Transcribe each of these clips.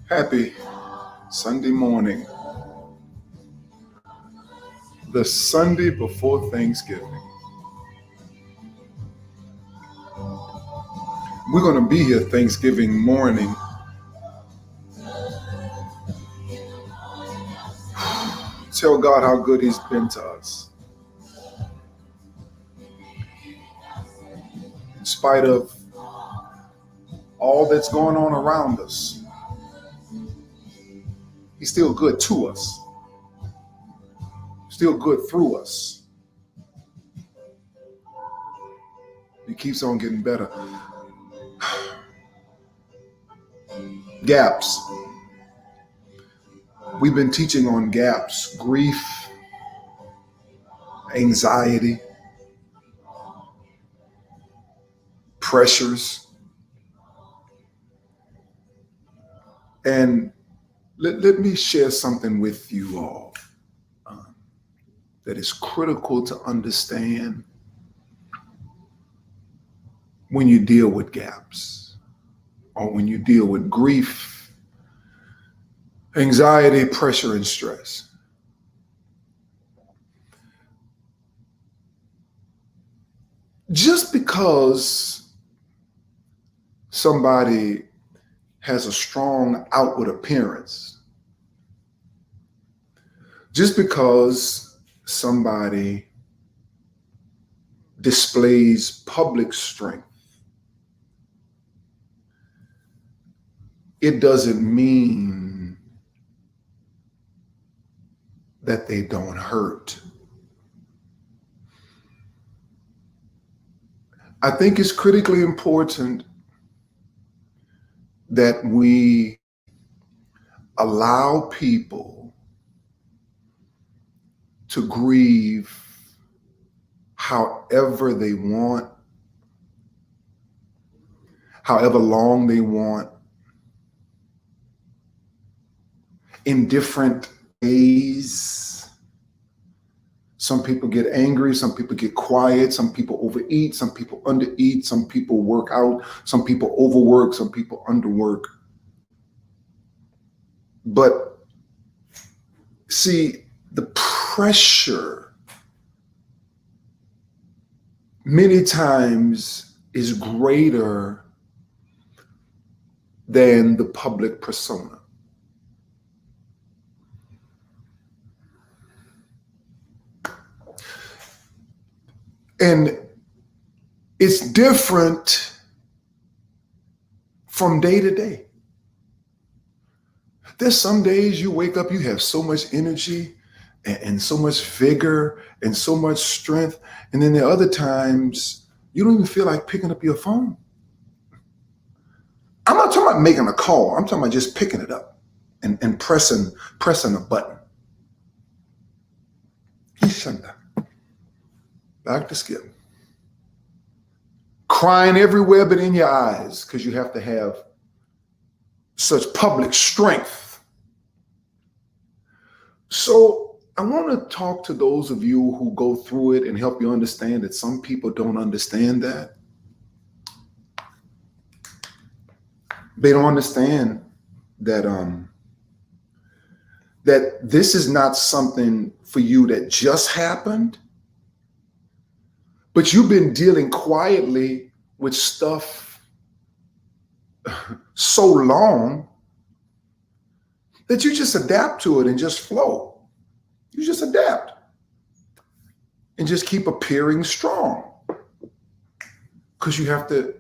Happy Sunday morning, the Sunday before Thanksgiving. We're going to be here Thanksgiving morning. Tell God how good He's been to us. In spite of all that's going on around us, He's still good to us, still good through us. He keeps on getting better. Gaps. We've been teaching on gaps: grief, anxiety, pressures. And let me share something with you all that is critical to understand when you deal with gaps or when you deal with grief, anxiety, pressure, and stress. Just because somebody has a strong outward appearance, just because somebody displays public strength, it doesn't mean that they don't hurt. I think it's critically important that we allow people to grieve however they want, however long they want, in different ways. Some people get angry, some people get quiet, some people overeat, some people undereat, some people work out, some people overwork, some people underwork. But see, the pressure many times is greater than the public persona. And it's different from day to day. There's some days you wake up, you have so much energy and so much vigor and so much strength. And then there are other times you don't even feel like picking up your phone. I'm not talking about making a call. I'm talking about just picking it up and pressing a button. Back to Skip. Crying everywhere but in your eyes because you have to have such public strength. So I want to talk to those of you who go through it and help you understand that some people don't understand that. They don't understand that that this is not something for you that just happened, but you've been dealing quietly with stuff so long that you just adapt to it and just flow. You just adapt and just keep appearing strong because you have to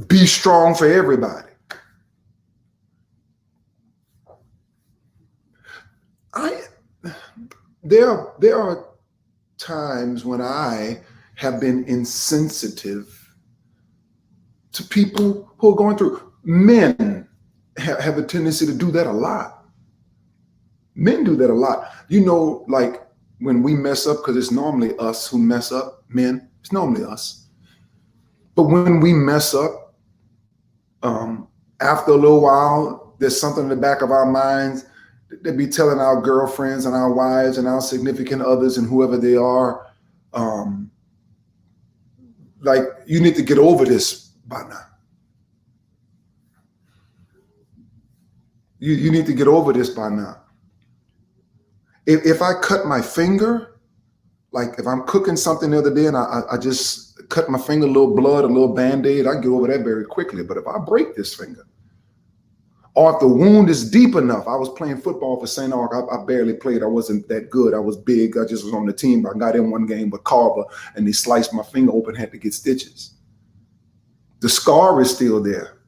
be strong for everybody. There are times when I have been insensitive to people who are going through. Men have a tendency to do that a lot. Men do that a lot. You know, like when we mess up, because it's normally us who mess up, men, it's normally us. But when we mess up, after a little while, there's something in the back of our minds that be telling our girlfriends and our wives and our significant others and whoever they are, like, you need to get over this by now. You need to get over this by now. If I cut my finger, like if I'm cooking something the other day and I just cut my finger, a little blood, a little Band-Aid, I get over that very quickly. But if I break this finger, or if the wound is deep enough, I was playing football for St. Ark. I barely played. I wasn't that good. I was big. I just was on the team. I got in one game with Carver and they sliced my finger open, had to get stitches. The scar is still there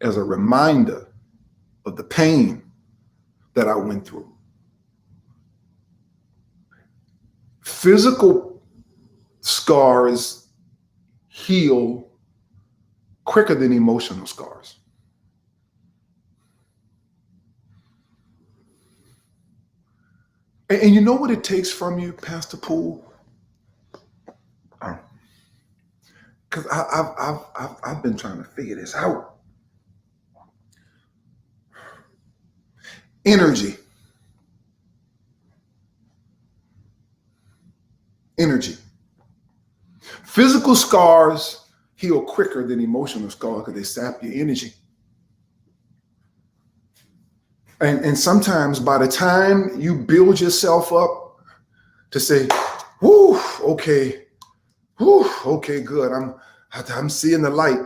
as a reminder of the pain that I went through. Physical scars heal quicker than emotional scars. And you know what it takes from you, Pastor Poole? Because I've been trying to figure this out. Energy. Physical scars heal quicker than emotional scars because they sap your energy. And sometimes by the time you build yourself up to say, whoo, okay, good. I'm seeing the light.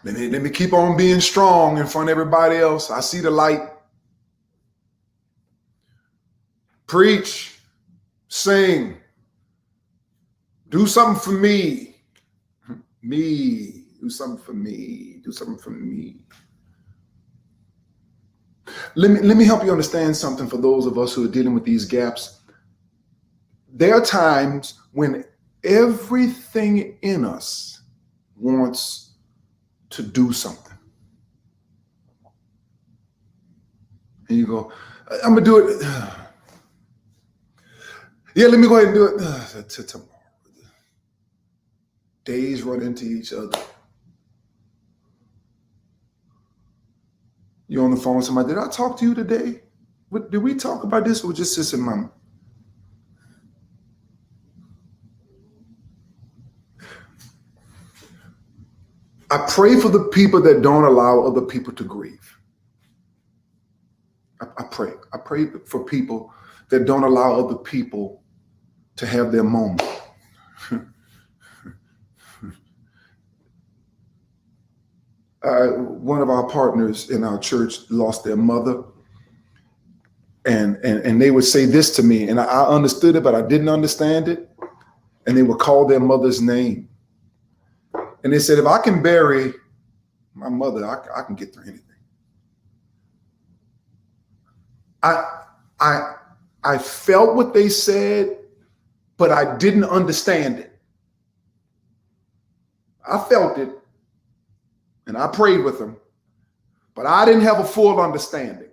Let me keep on being strong in front of everybody else. I see the light. Preach, sing, do something for me. Do something for me. Do something for me. Let me help you understand something for those of us who are dealing with these gaps. There are times when everything in us wants to do something. And you go, I'm going to do it. Yeah, let me go ahead and do it tomorrow. Days run into each other. You're on the phone with somebody. Did I talk to you today? Did we talk about this or just this in my mind? I pray for the people that don't allow other people to grieve. I pray for people that don't allow other people to have their moment. One of our partners in our church lost their mother. And they would say this to me, and I understood it, but I didn't understand it. And they would call their mother's name. And they said, if I can bury my mother, I can get through anything. I felt what they said, but I didn't understand it. I felt it, and I prayed with them, but I didn't have a full understanding.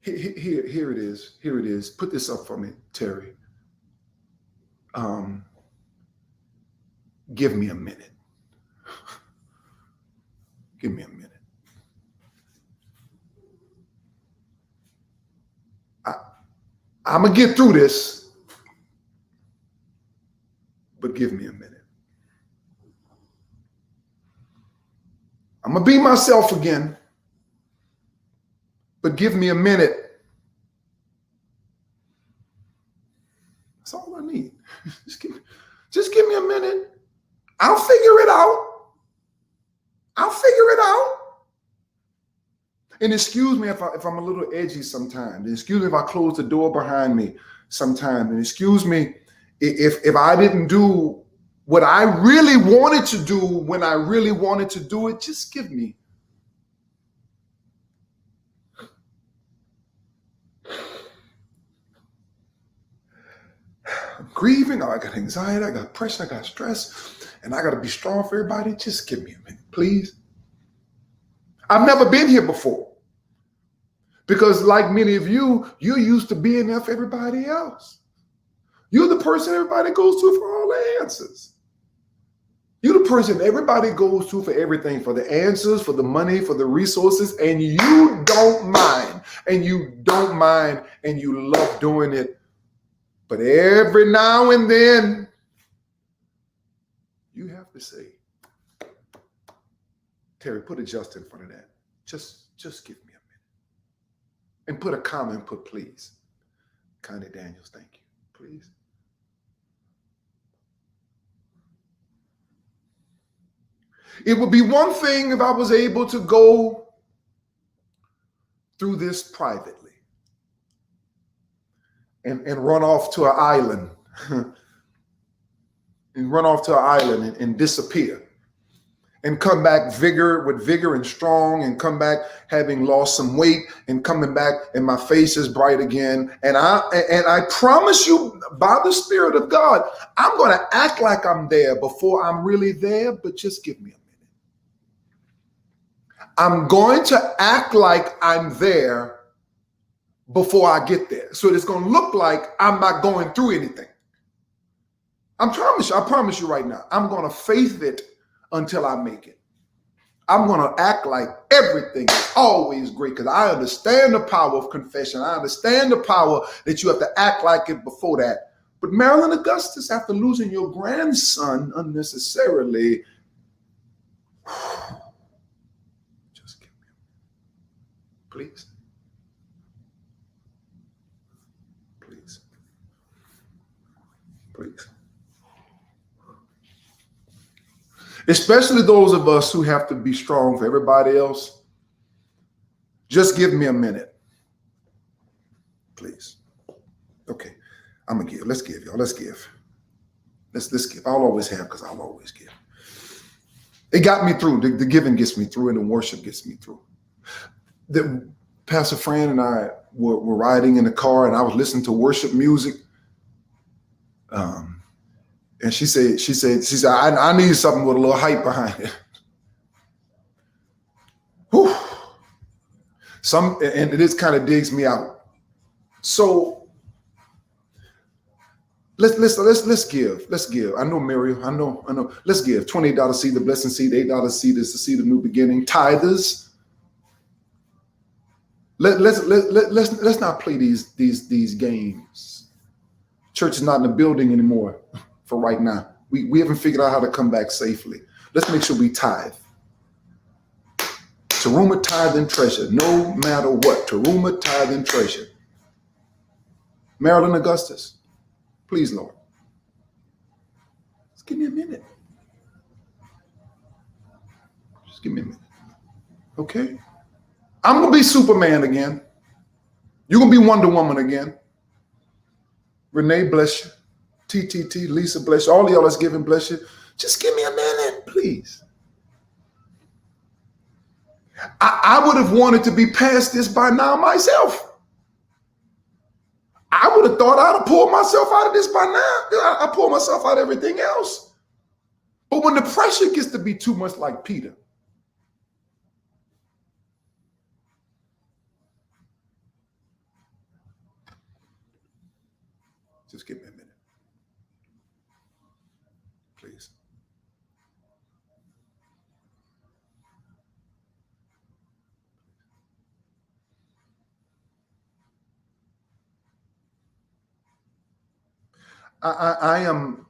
Here it is. Here it is. Put this up for me, Terry. Give me a minute. Give me a minute. I'm going to get through this, but give me a minute. I'm going to be myself again, but give me a minute. That's all I need. Just give me a minute. I'll figure it out. And excuse me if I'm a little edgy sometimes. And excuse me if I close the door behind me sometimes. And excuse me if I didn't do what I really wanted to do when I really wanted to do it. Just give me. I'm grieving. I got anxiety. I got pressure. I got stress. And I got to be strong for everybody. Just give me a minute, please. I've never been here before. Because like many of you, you're used to being there for everybody else. You're the person everybody goes to for all the answers. You're the person everybody goes to for everything, for the answers, for the money, for the resources, and you don't mind. And you don't mind, and you love doing it. But every now and then, you have to say, Terry, put a just in front of that. Just give me a minute. And put a comma and put please. Connie Daniels, thank you. Please. It would be one thing if I was able to go through this privately and run off to an island and disappear and come back with vigor and strong, and come back having lost some weight, and coming back and my face is bright again. And I promise you, by the Spirit of God, I'm going to act like I'm there before I'm really there, but just give me a minute. I'm going to act like I'm there before I get there. So it's going to look like I'm not going through anything. I promise you right now, I'm going to faith it until I make it. I'm going to act like everything is always great, because I understand the power of confession. I understand the power that you have to act like it before that. But Marilyn Augustus, after losing your grandson unnecessarily, just give me a minute. Please. Please. Please. Especially those of us who have to be strong for everybody else. Just give me a minute. Please. Okay. I'm going to give. Let's give, y'all. Let's give. Let's give. I'll always have, because I'll always give. It got me through. The giving gets me through, and the worship gets me through. Pastor Fran and I were riding in the car, and I was listening to worship music. And she said, I need something with a little hype behind it. Whew. And this kind of digs me out. So let's give. Let's give. I know, Mary. I know. Let's give. $28 seed, the blessing seed. $8 seed is the seed of new beginning. Tithers. Let's not play these games. Church is not in the building anymore. For right now, we haven't figured out how to come back safely. Let's make sure we tithe. Teruma, tithe, and treasure, no matter what. Teruma, tithe, and treasure. Marilyn Augustus, please, Lord. Just give me a minute. Just give me a minute. Okay? I'm going to be Superman again. You're going to be Wonder Woman again. Renee, bless you. TTT, Lisa, bless you. All of y'all that's giving, bless you. Just give me a minute, please. I would have wanted to be past this by now myself. I would have thought I'd have pulled myself out of this by now. I pulled myself out of everything else. But when the pressure gets to be too much, like Peter, just give me a minute. Please. I am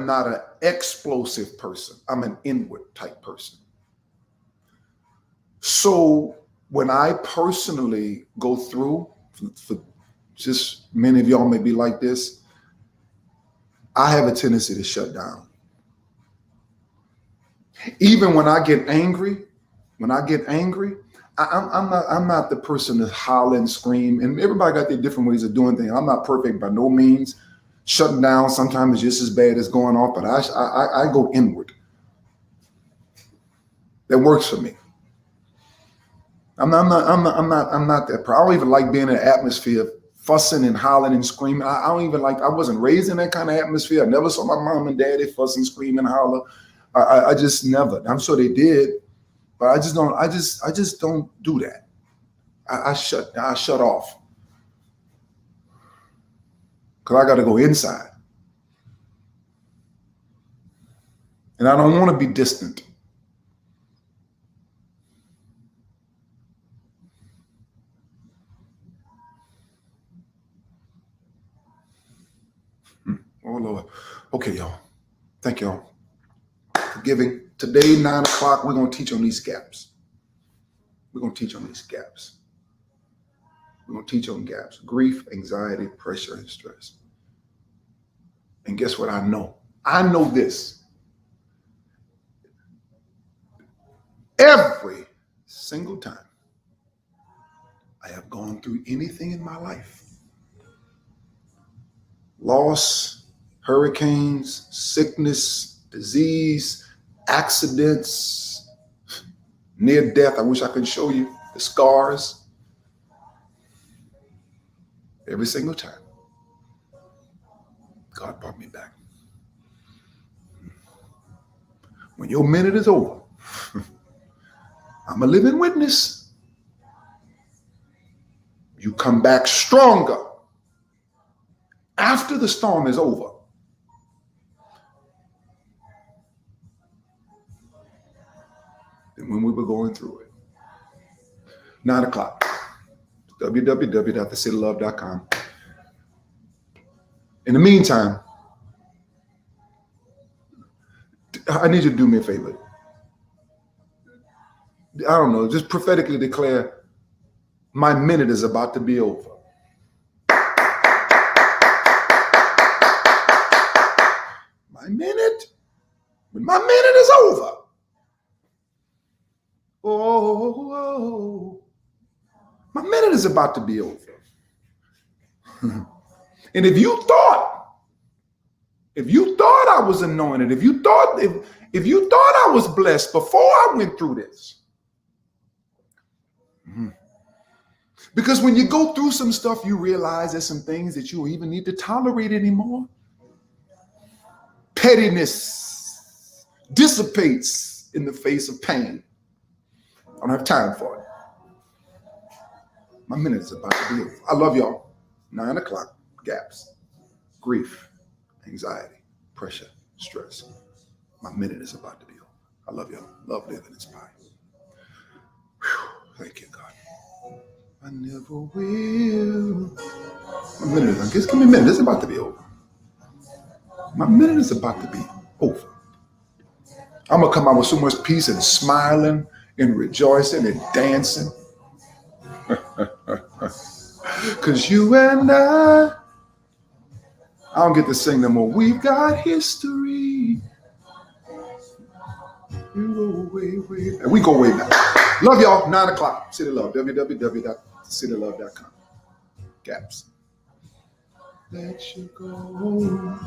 not an explosive person. I'm an inward type person. So when I personally go through, for just many of y'all may be like this, I have a tendency to shut down. Even when I get angry, I'm not the person to holler and scream. And everybody got their different ways of doing things. I'm not perfect by no means. Shutting down sometimes is just as bad as going off, but I go inward. That works for me. I'm not that proud. I don't even like being in an atmosphere of fussing and hollering and screaming. I wasn't raised in that kind of atmosphere. I never saw my mom and daddy fussing, screaming, holler. I just never. I'm sure they did, but I just don't do that. I shut off. because I got to go inside. And I don't want to be distant. Oh, Lord. Okay, y'all. Thank y'all for giving. Today, 9 o'clock, we're going to teach on these gaps. We're going to teach on these gaps. We're going to teach on gaps: grief, anxiety, pressure, and stress. And guess what I know? I know this. Every single time I have gone through anything in my life, loss, hurricanes, sickness, disease, accidents, near death. I wish I could show you the scars. Every single time, God brought me back. When your minute is over, I'm a living witness. You come back stronger after the storm is over. Than when we were going through it. 9 o'clock. www.thecitylove.com. In the meantime, I need you to do me a favor. I don't know, just prophetically declare, my minute is about to be over. My minute? When my minute is over. Oh, my minute is about to be over. And if you thought I was anointed, if you thought I was blessed before I went through this, because when you go through some stuff, you realize there's some things that you don't even need to tolerate anymore. Pettiness dissipates in the face of pain. I don't have time for it. My minute is about to be over. I love y'all. 9 o'clock, gaps, grief, anxiety, pressure, stress. My minute is about to be over. I love y'all. Love, live, and inspire. Thank you, God. I never will. My minute is, just give me a minute. It's about to be over. My minute is about to be over. I'm going to come out with so much peace and smiling and rejoicing and dancing. Because you and I don't get to sing no more. We've got history. You go way, way back. We go way back. Love y'all. 9 o'clock. City Love. www.citylove.com. Gaps. Let you go.